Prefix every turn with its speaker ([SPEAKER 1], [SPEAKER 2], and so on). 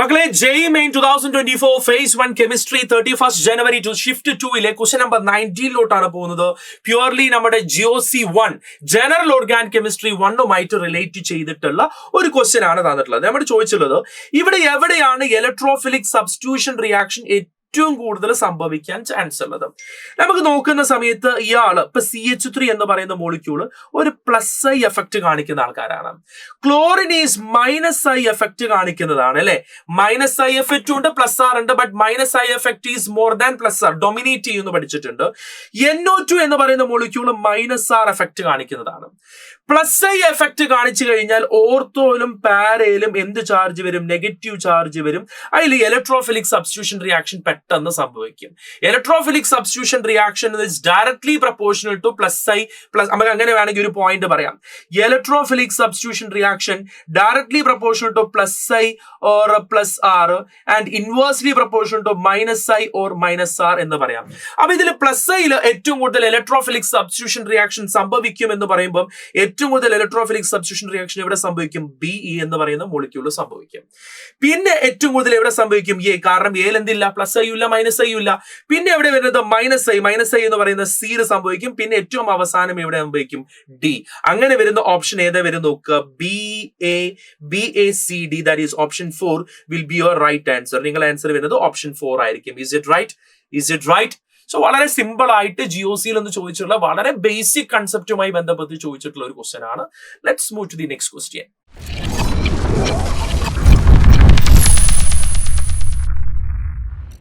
[SPEAKER 1] മക്കളെ JEE main 2024 phase 1 chemistry 31 January to shift 2 question number 19 പോകുന്നത്. Purely നമ്മുടെ GOC1 general organic chemistry 1 relate ചെയ്തിട്ടുള്ള ഒരു ക്വസ്റ്റ്യൻ ആണ് തന്നിട്ടുള്ളത്. നമ്മൾ ചോദിച്ചുള്ളത് ഇവിടെ എവിടെയാണ് ഇലക്ട്രോഫിലിക് സബ്സ്റ്റിറ്റ്യൂഷൻ റിയാക്ഷൻ ഏറ്റവും കൂടുതൽ സംഭവിക്കാൻ ചാൻസ് ഉള്ളത്. നമുക്ക് നോക്കുന്ന സമയത്ത് ഇയാള് ഇപ്പൊ CH3 എന്ന് പറയുന്ന മോളിക്യൂള് ഒരു +I എഫക്ട് കാണിക്കുന്ന ആൾക്കാരാണ്. ക്ലോറിൻ ഈസ് -I എഫക്ട് കാണിക്കുന്നതാണ് അല്ലെ. -I എഫക്ട് ഉണ്ട്, +R ഉണ്ട്, but -I effect is more than +R, dominate ചെയ്യുന്നു പഠിച്ചിട്ടുണ്ട്. NO2 എന്ന് പറയുന്ന മോളിക്യൂള് -R എഫക്ട് കാണിക്കുന്നതാണ്. +I എഫക്ട് കാണിച്ചു കഴിഞ്ഞാൽ ഓർത്തോയിലും പാരയിലും എന്ത് ചാർജ് വരും? നെഗറ്റീവ് ചാർജ് വരും. അതിൽ ഇലക്ട്രോഫിലിക് സബ്സ്റ്റിറ്റ്യൂഷൻ റിയാക്ഷൻ പെട്ടെന്ന് സംഭവിക്കും. Electrophilic substitution reaction is directly proportional to +I നമുക്ക് അങ്ങനെ വേണമെങ്കിൽ ഒരു പോയിന്റ് പറയാം. Electrophilic substitution reaction directly proportional to +I or +R and inversely proportional to -I or -R എന്ന് പറയാം. അപ്പൊ ഇതിൽ +Iൽ ഏറ്റവും കൂടുതൽ ഇലക്ട്രോഫിലിക് സബ്സ്റ്റിറ്റ്യൂഷൻ റിയാക്ഷൻ സംഭവിക്കും എന്ന് പറയുമ്പോൾ ഏറ്റവും കൂടുതൽ ഇലക്ട്രോഫിലിക് സബ്സ്റ്റിറ്റ്യൂഷൻ റിയാക്ഷൻ എവിടെ സംഭവിക്കും? BE എന്ന് പറയുന്ന മോളിക്യൂൾ സംഭവിക്കും. പിന്നെ ഏറ്റവും കൂടുതൽ എവിടെ സംഭവിക്കും? A, കാരണം എയിൽ എന്തില്ല? +I ഇല്ല, -I ഇല്ല. പിന്നെ എവിടെ വരുന്നത്? -I എന്ന് പറയുന്ന C സംഭവിക്കും. പിന്നെ ഏറ്റവും അവസാനം എവിടെ സംഭവിക്കും? D. അങ്ങനെ വരുന്ന ഓപ്ഷൻ ഏതാ വരും നോക്കുക? BACD, that is option 4 will be your right answer. നിങ്ങൾ ആൻസർ വരുന്നത് ഓപ്ഷൻ 4 ആയിരിക്കും. Is it right? സോ വളരെ സിമ്പിൾ ആയിട്ട് GOCയിൽ എന്ന് ചോദിച്ചിട്ടുള്ള വളരെ ബേസിക് കൺസെപ്റ്റുമായി ബന്ധപ്പെട്ട് ചോദിച്ചിട്ടുള്ള ഒരു ക്വസ്റ്റ്യൻ ആണ്. Let's move to the next question.